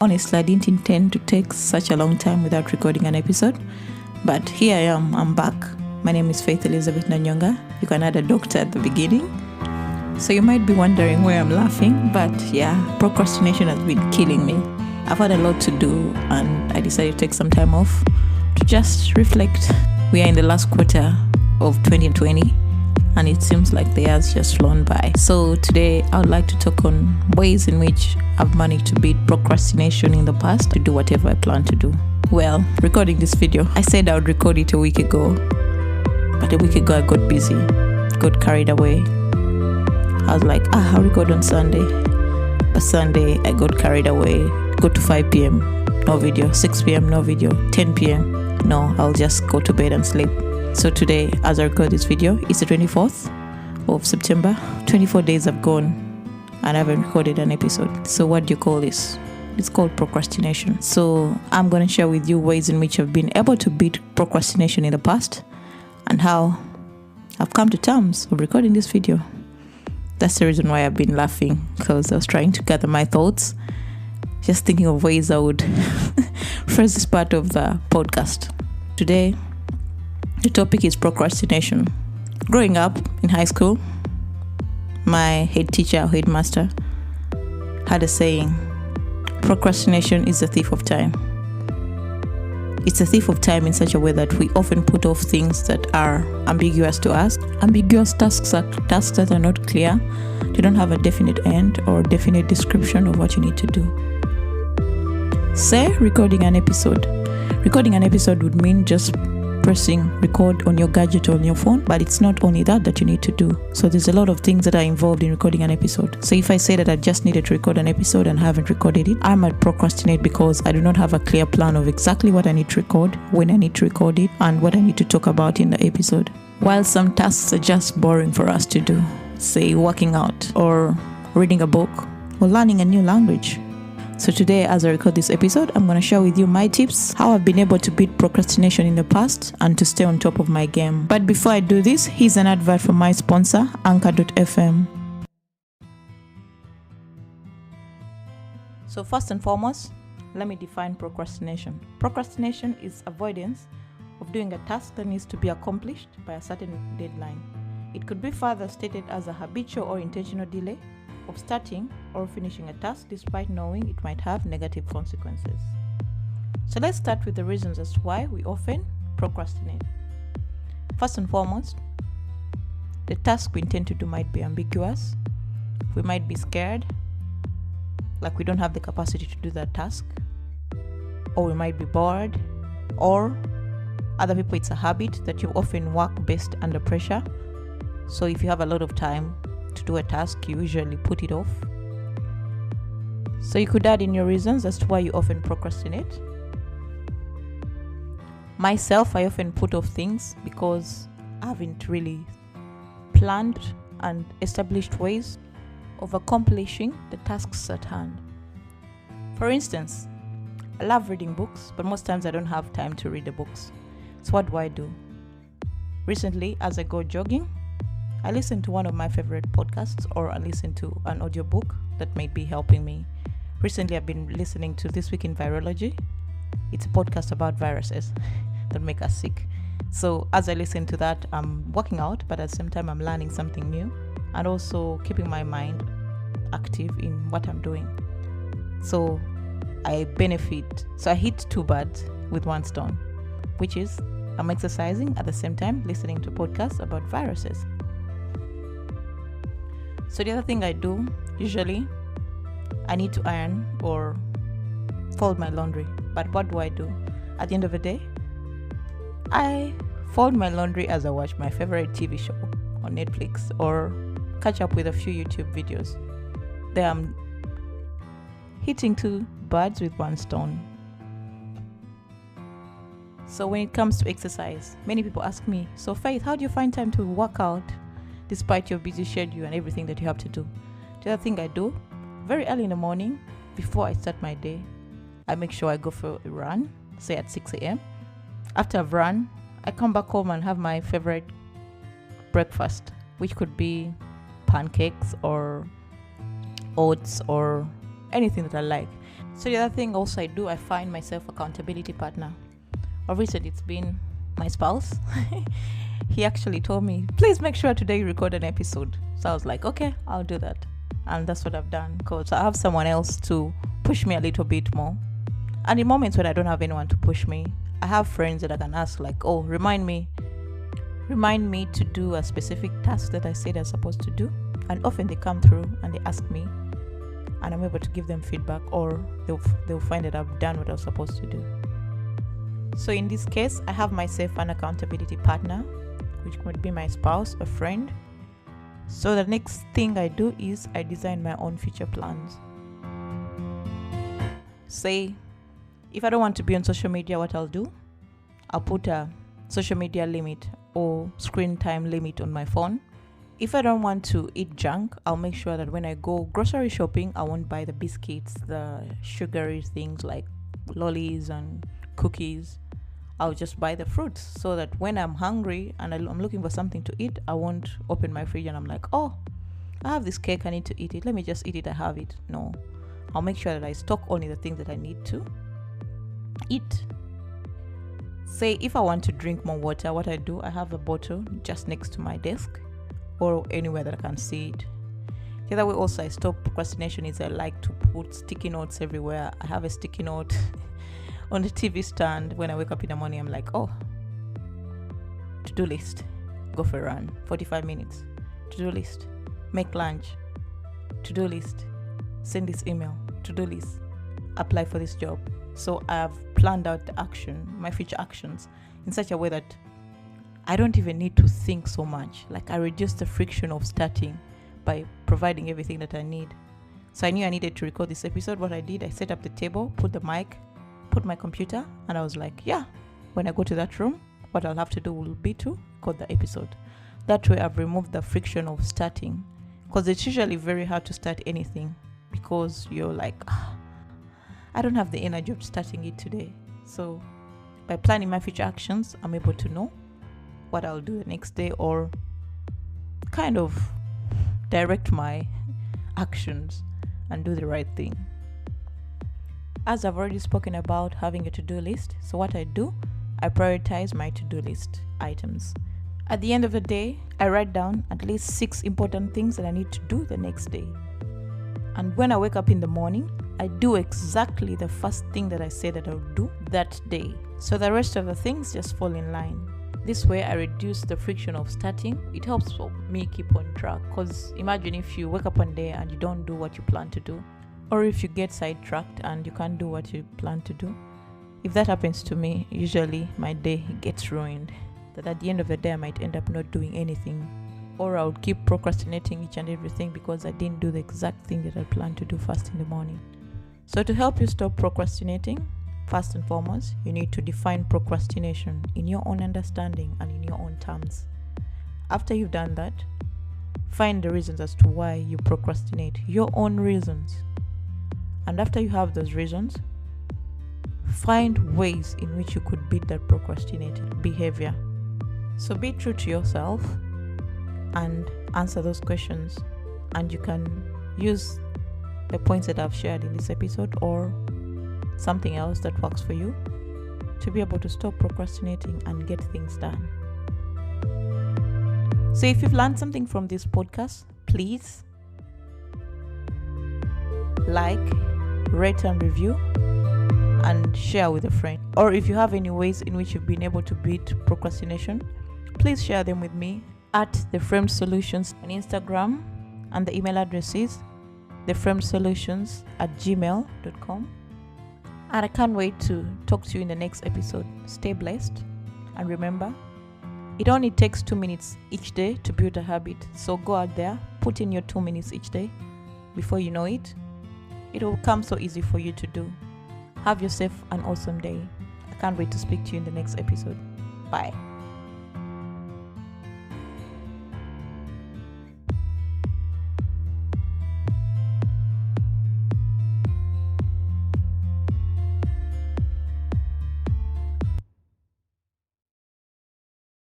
Honestly, I didn't intend to take such a long time without recording an episode, but here I am, I'm back. My name is Faith Elizabeth Nanyonga. You can add a doctor at the beginning. So you might be wondering why I'm laughing, but yeah, procrastination has been killing me. I've had a lot to do and I decided to take some time off to just reflect. We are in the last quarter of 2020 and it seems like the year's just flown by. So today I would like to talk on ways in which I've managed to beat procrastination in the past to do whatever I plan to do. Well, recording this video, I said I would record it a week ago, but a week ago I got busy, got carried away. I was like, I'll record on Sunday. But Sunday I got carried away, go to 5 p.m, no video, 6 p.m, no video, 10 p.m, no, I'll just go to bed and sleep. So today, as I record this video, it's the 24th of September. 24 days have gone and I haven't recorded an episode. So what do you call this? It's called procrastination. So I'm going to share with you ways in which I've been able to beat procrastination in the past and how I've come to terms of recording this video. That's the reason why I've been laughing, because I was trying to gather my thoughts, just thinking of ways I would phrase this part of the podcast. Today, the topic is procrastination. Growing up in high school, my head teacher or headmaster had a saying, procrastination is a thief of time. It's a thief of time in such a way that we often put off things that are ambiguous to us. Ambiguous tasks are tasks that are not clear. They don't have a definite end or definite description of what you need to do. Say, recording an episode. Recording an episode would mean just pressing record on your gadget or on your phone, but it's not only that you need to do. So there's a lot of things that are involved in recording an episode. So if I say that I just needed to record an episode and haven't recorded it, I might procrastinate because I do not have a clear plan of exactly what I need to record, when I need to record it, and what I need to talk about in the episode. While some tasks are just boring for us to do, say working out or reading a book or learning a new language. So today, as I record this episode, I'm going to share with you my tips, how I've been able to beat procrastination in the past and to stay on top of my game. But before I do this, here's an advert from my sponsor, Anchor.fm. So first and foremost, let me define procrastination. Procrastination is avoidance of doing a task that needs to be accomplished by a certain deadline. It could be further stated as a habitual or intentional delay of starting or finishing a task despite knowing it might have negative consequences. So let's start with the reasons as to why we often procrastinate. First and foremost, the task we intend to do might be ambiguous. We might be scared, like we don't have the capacity to do that task, or we might be bored, or other people, it's a habit that you often work best under pressure. So if you have a lot of time to do a task, you usually put it off. So you could add in your reasons as to why you often procrastinate. Myself, I often put off things because I haven't really planned and established ways of accomplishing the tasks at hand. For instance, I love reading books, but most times I don't have time to read the books. So what do? Recently, as I go jogging, I listen to one of my favorite podcasts, or I listen to an audiobook that might be helping me. Recently, I've been listening to This Week in Virology. It's a podcast about viruses that make us sick. So as I listen to that, I'm working out, but at the same time, I'm learning something new and also keeping my mind active in what I'm doing. So I benefit. So I hit two birds with one stone, which is I'm exercising at the same time listening to podcasts about viruses. So the other thing I do, usually, I need to iron or fold my laundry. But what do? At the end of the day, I fold my laundry as I watch my favorite TV show on Netflix or catch up with a few YouTube videos. There I'm hitting two birds with one stone. So when it comes to exercise, many people ask me, so Faith, how do you find time to work out despite your busy schedule and everything that you have to do? The other thing I do, very early in the morning, before I start my day, I make sure I go for a run, say at 6 a.m. After I've run, I come back home and have my favorite breakfast, which could be pancakes or oats or anything that I like. So the other thing also I do, I find myself accountability partner. Obviously, it's been my spouse. He actually told me, please make sure today you record an episode. So I was like, okay, I'll do that. And that's what I've done, because I have someone else to push me a little bit more. And in moments when I don't have anyone to push me, I have friends that I can ask, like, oh, remind me to do a specific task that I said I'm supposed to do. And often they come through and they ask me, and I'm able to give them feedback, or they'll find that I've done what I was supposed to do. So in this case, I have myself an accountability partner, which could be my spouse, a friend. So the next thing I do is I design my own future plans. Say, if I don't want to be on social media, what I'll do, I'll put a social media limit or screen time limit on my phone. If I don't want to eat junk, I'll make sure that when I go grocery shopping, I won't buy the biscuits, the sugary things like lollies and cookies. I'll just buy the fruits, so that when I'm hungry and I'm looking for something to eat, I won't open my fridge and I'm like, oh, I have this cake, I need to eat it. Let me just eat it, I have it. No, I'll make sure that I stock only the things that I need to eat. Say, if I want to drink more water, what I do, I have a bottle just next to my desk or anywhere that I can see it. The other way also I stop procrastination is I like to put sticky notes everywhere. I have a sticky note on the TV stand. When I wake up in the morning, I'm like, oh, to-do list, go for a run, 45 minutes, to-do list, make lunch, to-do list, send this email, to-do list, apply for this job. So I've planned out the action, my future actions, in such a way that I don't even need to think so much. Like, I reduce the friction of starting by providing everything that I need. So I knew I needed to record this episode. What I did, I set up the table, put the mic, put my computer, and I was like, yeah, when I go to that room, what I'll have to do will be to record the episode. That way I've removed the friction of starting, because it's usually very hard to start anything because you're like, I don't have the energy of starting it today. So by planning my future actions, I'm able to know what I'll do the next day, or kind of direct my actions and do the right thing. As I've already spoken about having a to-do list, so what I do, I prioritize my to-do list items. At the end of the day, I write down at least 6 important things that I need to do the next day. And when I wake up in the morning, I do exactly the first thing that I say that I'll do that day. So the rest of the things just fall in line. This way I reduce the friction of starting. It helps me keep on track, because imagine if you wake up one day and you don't do what you plan to do, or if you get sidetracked and you can't do what you plan to do. If that happens to me, usually my day gets ruined. That at the end of the day, I might end up not doing anything, or I would keep procrastinating each and everything because I didn't do the exact thing that I planned to do first in the morning. So to help you stop procrastinating, first and foremost, you need to define procrastination in your own understanding and in your own terms. After you've done that, find the reasons as to why you procrastinate, your own reasons. And after you have those reasons, find ways in which you could beat that procrastinated behavior. So be true to yourself and answer those questions. And you can use the points that I've shared in this episode or something else that works for you to be able to stop procrastinating and get things done. So if you've learned something from this podcast, please like, rate and review, and share with a friend. Or if you have any ways in which you've been able to beat procrastination, please share them with me at The Framed Solutions on Instagram, and the email address is theframesolutions@gmail.com. And I can't wait to talk to you in the next episode. Stay blessed, and remember, it only takes 2 minutes each day to build a habit. So go out there, put in your 2 minutes each day. Before you know it, it will come so easy for you to do. Have yourself an awesome day. I can't wait to speak to you in the next episode. Bye.